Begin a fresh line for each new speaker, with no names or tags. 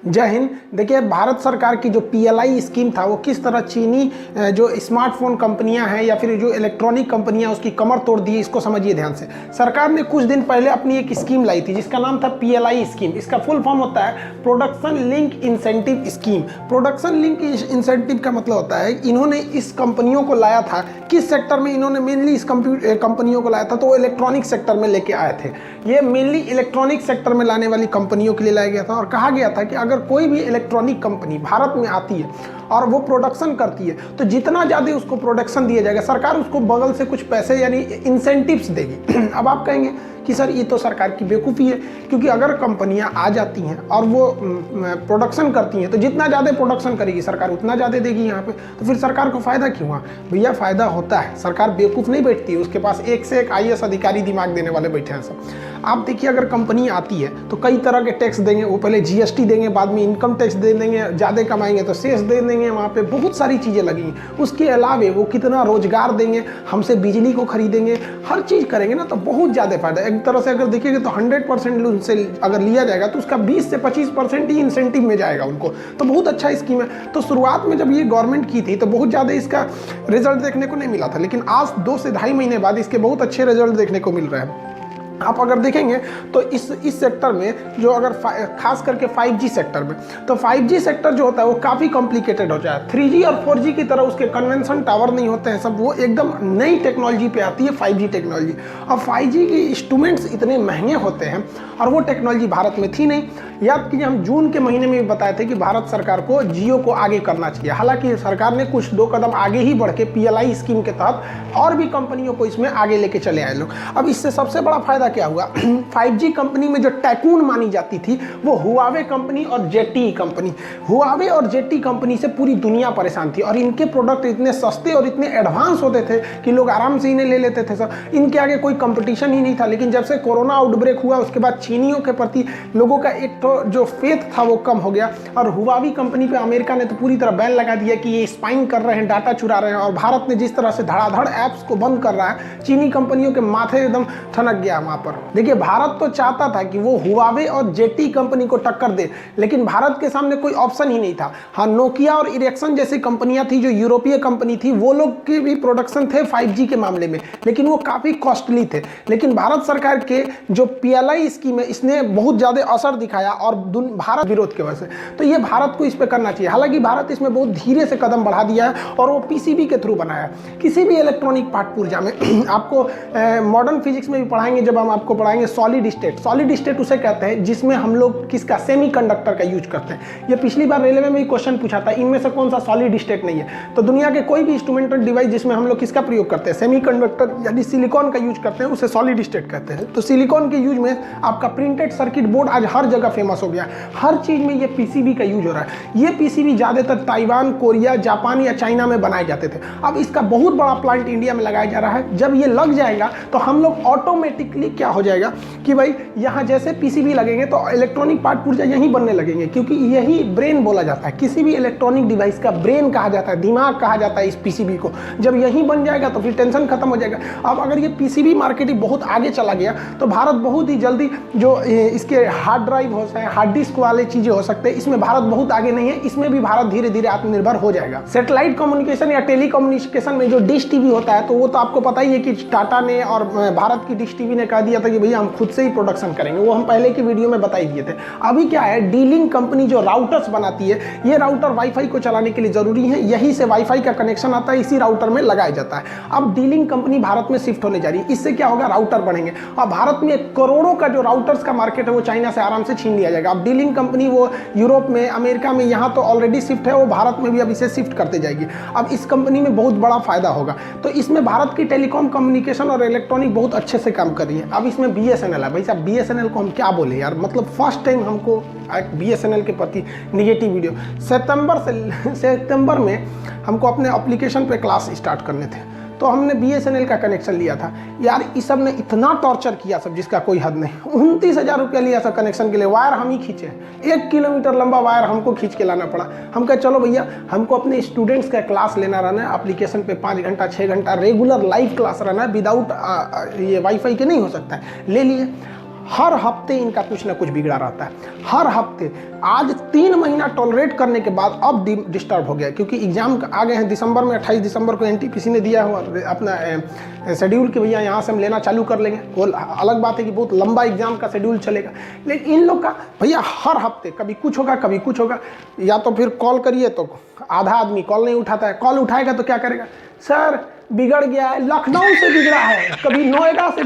जय हिंद। देखिए, भारत सरकार की जो पीएलआई स्कीम था वो किस तरह चीनी जो स्मार्टफोन कंपनियां हैं या फिर जो इलेक्ट्रॉनिक कंपनियां उसकी कमर तोड़ दी है, इसको समझिए ध्यान से। सरकार ने कुछ दिन पहले अपनी एक स्कीम लाई थी जिसका नाम था पीएलआई स्कीम। इसका फुल फॉर्म होता है production link incentive scheme. Production link incentive का मतलब होता है इन्होंने इस कंपनियों को लाया था, किस सेक्टर में इन्होंने मेनली इस कंपनियों को लाया था, तो वो इलेक्ट्रॉनिक सेक्टर में लेके आए थे। ये मेनली इलेक्ट्रॉनिक सेक्टर में लाने वाली कंपनियों के लिए लाया गया था और कहा गया था कि अगर कोई भी इलेक्ट्रॉनिक कंपनी भारत में आती है और वो प्रोडक्शन करती है तो जितना ज़्यादा उसको प्रोडक्शन दिया जाएगा, सरकार उसको बगल से कुछ पैसे यानी इंसेंटिव्स देगी। अब आप कहेंगे कि सर ये तो सरकार की बेवकूफ़ी है, क्योंकि अगर कंपनियां आ जाती हैं और वो प्रोडक्शन करती हैं तो जितना ज़्यादा प्रोडक्शन करेगी सरकार उतना ज़्यादा देगी यहाँ पे, तो फिर सरकार को फ़ायदा क्यों हुआ? भैया फ़ायदा होता है, सरकार बेवकूफ़ नहीं बैठती है, उसके पास एक से एक आईएएस अधिकारी दिमाग देने वाले बैठे हैं सब। आप देखिए, अगर कंपनी आती है तो कई तरह के टैक्स देंगे, वो पहले जीएसटी देंगे, बाद में इनकम टैक्स दे देंगे, ज़्यादा कमाएंगे तो सेस दे देंगे, वहाँ पे बहुत सारी चीज़ें लगेंगी। उसके अलावे वो कितना रोजगार देंगे, हमसे बिजली को खरीदेंगे, हर चीज़ करेंगे ना, तो बहुत ज़्यादा फायदा। एक तरह से अगर देखिएगा तो 100% उनसे अगर लिया जाएगा तो उसका 20 से 25% ही इंसेंटिव में जाएगा उनको, तो बहुत अच्छा स्कीम है। तो शुरुआत में जब ये गवर्नमेंट की थी तो बहुत ज़्यादा इसका रिजल्ट देखने को नहीं मिला था, लेकिन आज 2 से ढाई महीने बाद इसके बहुत अच्छे रिजल्ट देखने को मिल रहे हैं। आप अगर देखेंगे तो इस सेक्टर में जो अगर खास करके 5G सेक्टर में, तो 5G सेक्टर जो होता है वो काफ़ी कॉम्प्लिकेटेड हो जाए। 3G और 4G की तरह उसके कन्वेंशन टावर नहीं होते हैं सब, वो एकदम नई टेक्नोलॉजी पे आती है 5G टेक्नोलॉजी। और 5G के इंस्ट्रूमेंट्स इतने महंगे होते हैं और वो टेक्नोलॉजी भारत में थी नहीं। याद कीजिए, हम जून के महीने में भी बताए थे कि भारत सरकार को जियो को आगे करना चाहिए। हालांकि सरकार ने कुछ 2 कदम आगे ही बढ़ के पीएलआई स्कीम के तहत और भी कंपनियों को इसमें आगे लेके चले आए लोग। अब इससे सबसे बड़ा फायदा क्या हुआ? 5G कंपनी में जो टैकून मानी जाती थी वो हुआवे कंपनी और जेटी कंपनी। हुआवे और जेटी कंपनी से पूरी दुनिया परेशान थी और इनके प्रोडक्ट इतने सस्ते और इतने एडवांस होते थे कि लोग आराम से इन्हें ले लेते थे सर, इनके आगे कोई कंपटीशन ही नहीं था। लेकिन जब से कोरोना आउटब्रेक हुआ उसके बाद चीनियों के प्रति लोगों का एक तो जो फेथ था वो कम हो गया और हुआवी कंपनी पे अमेरिका ने तो पूरी तरह बैन लगा दिया कि ये स्पाइंग कर रहे हैं, डाटा चुरा रहे हैं। और भारत ने जिस तरह से धड़ाधड़ ऐप्स को बंद कर रहा है, चीनी कंपनियों के माथे एकदम ठनक गया वहां पर। देखिए, भारत तो चाहता था कि वो हुआवे और जेटी कंपनी को टक्कर दे, लेकिन भारत के सामने कोई ऑप्शन ही नहीं था। हाँ, नोकिया और इरेक्सन जैसी कंपनियां थी जो यूरोपीय कंपनी थी, वो लोग के भी प्रोडक्शन थे 5G के मामले में, लेकिन वो काफ़ी कॉस्टली थे। लेकिन भारत सरकार के जो पीएलआई स्कीम है इसने बहुत ज़्यादा असर दिखाया और भारत विरोध की वजह से, तो ये भारत को इस पर करना चाहिए। हालांकि भारत इसमें बहुत धीरे से कदम बढ़ा दिया है और वो पीसीबी के थ्रू बनाया। किसी भी इलेक्ट्रॉनिक पार्ट पुर्जा में आपको मॉडर्न फिजिक्स में भी पढ़ाएंगे, जब हम आपको पढ़ाएंगे सॉलिड स्टेट। सॉलिड स्टेट उसे कहते हैं जिसमें हम लोग किसका सेमीकंडक्टर का यूज करते हैं। ये पिछली बार रेलवे में भी क्वेश्चन पूछा था, इनमें से कौन सा सॉलिड स्टेट नहीं है? तो दुनिया के कोई भी इंस्ट्रूमेंटल डिवाइस जिसमें हम लोग किसका प्रयोग करते हैं, सेमीकंडक्टर यानी सिलिकॉन का यूज करते हैं, उसे सॉलिड स्टेट कहते हैं। तो सिलिकॉन के यूज में आपका प्रिंटेड सर्किट बोर्ड आज हर जगह फेमस हो गया, हर चीज में ये पीसीबी का यूज हो रहा है। ये पीसीबी ज्यादातर ताइवान, कोरिया, जापान या चाइना में बनाए जाते थे। अब इसका बहुत बड़ा प्लांट इंडिया में लगाया जा रहा है। जब ये लग जाएगा तो हम लोग ऑटोमेटिकली क्या हो जाएगा कि भाई यहाँ जैसे पीसीबी लगेंगे तो इलेक्ट्रॉनिक पार्ट पुर्जा यहीं बनने लगेंगे, क्योंकि यही ब्रेन बोला जाता है। किसी भी इलेक्ट्रॉनिक डिवाइस का ब्रेन कहा जाता है, दिमाग कहा जाता है इस पीसीबी को। जब यहीं बन जाएगा तो फिर टेंशन खत्म हो जाएगा। अब अगर ये पीसीबी मार्केटिंग बहुत आगे चला गया तो भारत बहुत ही जल्दी जो इसके हार्ड ड्राइव हो सकते हैं, हार्ड डिस्क वाले चीजें हो सकते हैं, इसमें भारत बहुत आगे नहीं है। इसमें भी भारत धीरे धीरे आत्मनिर्भर हो जाएगा। सैटेलाइट कम्युनिकेशन या टेलीकम्युनिकेशन में जो डिश टीवी होता है, तो वो तो आपको पता ही है कि टाटा ने और भारत की डिश टीवी ने कह दिया था कि भैया हम खुद से ही प्रोडक्शन करेंगे। वो हम पहले की वीडियो में बता ही दिए थे। अभी क्या है, डीलिंक कंपनी जो राउटर्स बनाती है, ये राउटर वाईफाई को चलाने के लिए जरूरी है, यहीं से वाईफाई का कनेक्शन आता है, इसी राउटर में लगाया जाता है। अब डीलिंक कंपनी भारत में शिफ्ट होने जा रही है। इससे क्या होगा, राउटर बढ़ेंगे और भारत में करोड़ों का जो राउटर्स का मार्केट है वो चाइना से आराम से छीन लिया जाएगा। अब डीलिंक कंपनी वो यूरोप में, अमेरिका में, यहाँ तो ऑलरेडी शिफ्ट है, वो भारत में भी अब इसे शिफ्ट करते जाएगी। अब इस कंपनी में बहुत बड़ा फायदा होगा। तो इसमें भारत की टेलीकॉम कम्युनिकेशन और इलेक्ट्रॉनिक बहुत अच्छे से काम कर रही है। अब इसमें बीएसएनएल है। भाई साहब, बीएसएनएल को हम क्या बोले यार, मतलब फर्स्ट टाइम हमको बीएसएनएल के प्रति निगेटिव वीडियो। सितंबर में हमको अपने एप्लीकेशन पे क्लास स्टार्ट करने थे, तो हमने बीएसएनएल का कनेक्शन लिया था। यार इस सब ने इतना टॉर्चर किया सब जिसका कोई हद नहीं। 29,000 रुपया लिया सब कनेक्शन के लिए। वायर हम ही खींचे, 1 किलोमीटर लंबा वायर हमको खींच के लाना पड़ा। हम कहे चलो भैया, हमको अपने स्टूडेंट्स का क्लास लेना रहना है, एप्लीकेशन पे 5 घंटा 6 घंटा रेगुलर लाइव क्लास रहना है, विदाउट ये वाईफाई के नहीं हो सकता है। ले लिए। हर हफ्ते इनका कुछ ना कुछ बिगड़ा रहता है, हर हफ्ते। आज 3 महीना टॉलरेट करने के बाद अब डिस्टर्ब हो गया, क्योंकि एग्जाम आ गए हैं दिसंबर में। 28 दिसंबर को एनटीपीसी ने दिया हुआ अपना शेड्यूल कि भैया यहाँ से हम लेना चालू कर लेंगे। वो अलग बात है कि बहुत लंबा एग्जाम का शेड्यूल चलेगा, लेकिन इन लोग का भैया हर हफ्ते कभी कुछ होगा कभी कुछ होगा। या तो फिर कॉल करिए तो आधा आदमी कॉल नहीं उठाता है, कॉल उठाएगा तो क्या करेगा, सर बिगड़ गया है, लखनऊ से बिगड़ा है, कभी नोएडा से